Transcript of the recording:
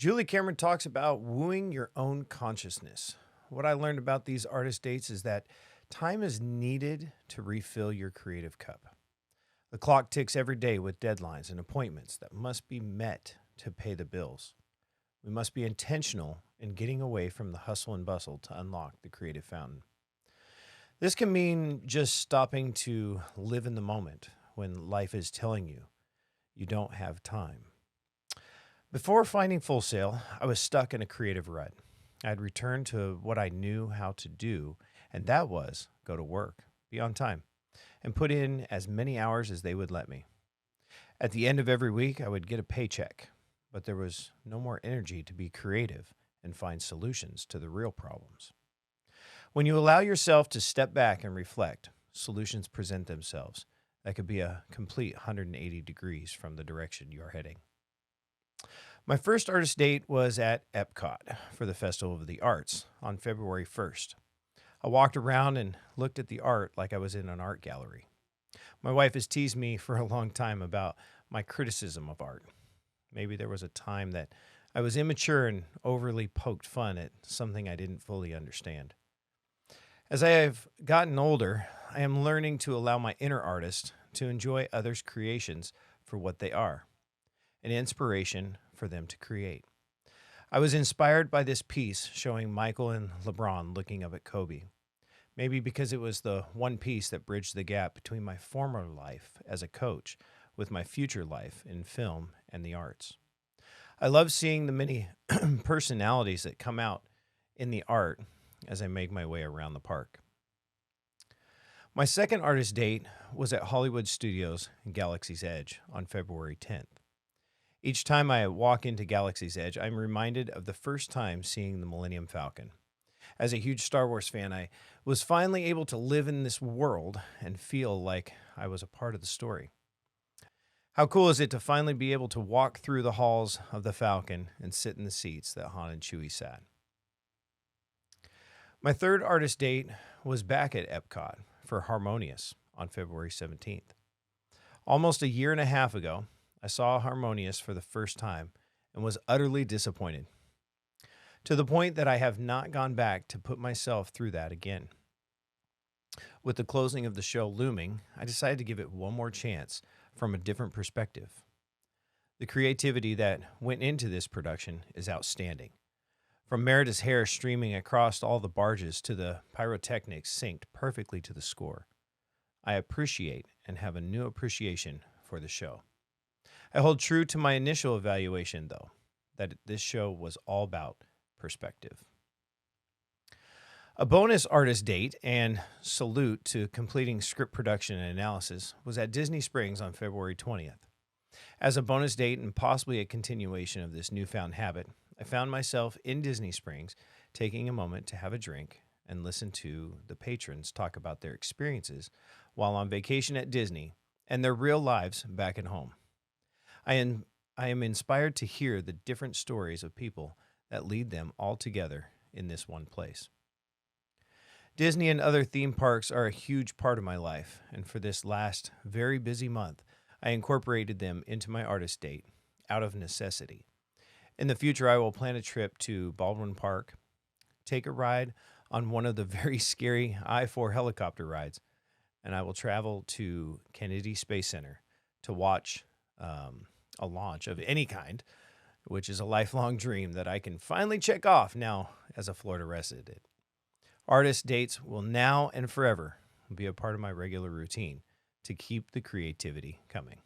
Julie Cameron talks about wooing your own consciousness. What I learned about these artist dates is that time is needed to refill your creative cup. The clock ticks every day with deadlines and appointments that must be met to pay the bills. We must be intentional in getting away from the hustle and bustle to unlock the creative fountain. This can mean just stopping to live in the moment when life is telling you you don't have time. Before finding Full Sail, I was stuck in a creative rut. I had returned to what I knew how to do, and that was go to work, be on time, and put in as many hours as they would let me. At the end of every week, I would get a paycheck, but there was no more energy to be creative and find solutions to the real problems. When you allow yourself to step back and reflect, solutions present themselves. That could be a complete 180 degrees from the direction you're heading. My first artist date was at Epcot for the Festival of the Arts on February 1st. I walked around and looked at the art like I was in an art gallery. My wife has teased me for a long time about my criticism of art. Maybe there was a time that I was immature and overly poked fun at something I didn't fully understand. As I have gotten older, I am learning to allow my inner artist to enjoy others' creations for what they are, an inspiration for them to create. I was inspired by this piece showing Michael and LeBron looking up at Kobe. Maybe because it was the one piece that bridged the gap between my former life as a coach with my future life in film and the arts. I love seeing the many personalities that come out in the art as I make my way around the park. My second artist date was at Hollywood Studios in Galaxy's Edge on February 10th. Each time I walk into Galaxy's Edge, I'm reminded of the first time seeing the Millennium Falcon. As a huge Star Wars fan, I was finally able to live in this world and feel like I was a part of the story. How cool is it to finally be able to walk through the halls of the Falcon and sit in the seats that Han and Chewie sat? My third artist date was back at Epcot for Harmonious on February 17th. Almost a year and a half ago, I saw Harmonious for the first time and was utterly disappointed, to the point that I have not gone back to put myself through that again. With the closing of the show looming, I decided to give it one more chance from a different perspective. The creativity that went into this production is outstanding. From Merida's hair streaming across all the barges to the pyrotechnics synced perfectly to the score. I appreciate and have a new appreciation for the show. I hold true to my initial evaluation, though, that this show was all about perspective. A bonus artist date and salute to completing script production and analysis was at Disney Springs on February 20th. As a bonus date and possibly a continuation of this newfound habit, I found myself in Disney Springs taking a moment to have a drink and listen to the patrons talk about their experiences while on vacation at Disney and their real lives back at home. I am inspired to hear the different stories of people that lead them all together in this one place. Disney and other theme parks are a huge part of my life, and for this last very busy month, I incorporated them into my artist date out of necessity. In the future, I will plan a trip to Baldwin Park, take a ride on one of the very scary I-4 helicopter rides, and I will travel to Kennedy Space Center to watch a launch of any kind, which is a lifelong dream that I can finally check off now as a Florida resident. Artist dates will now and forever be a part of my regular routine to keep the creativity coming.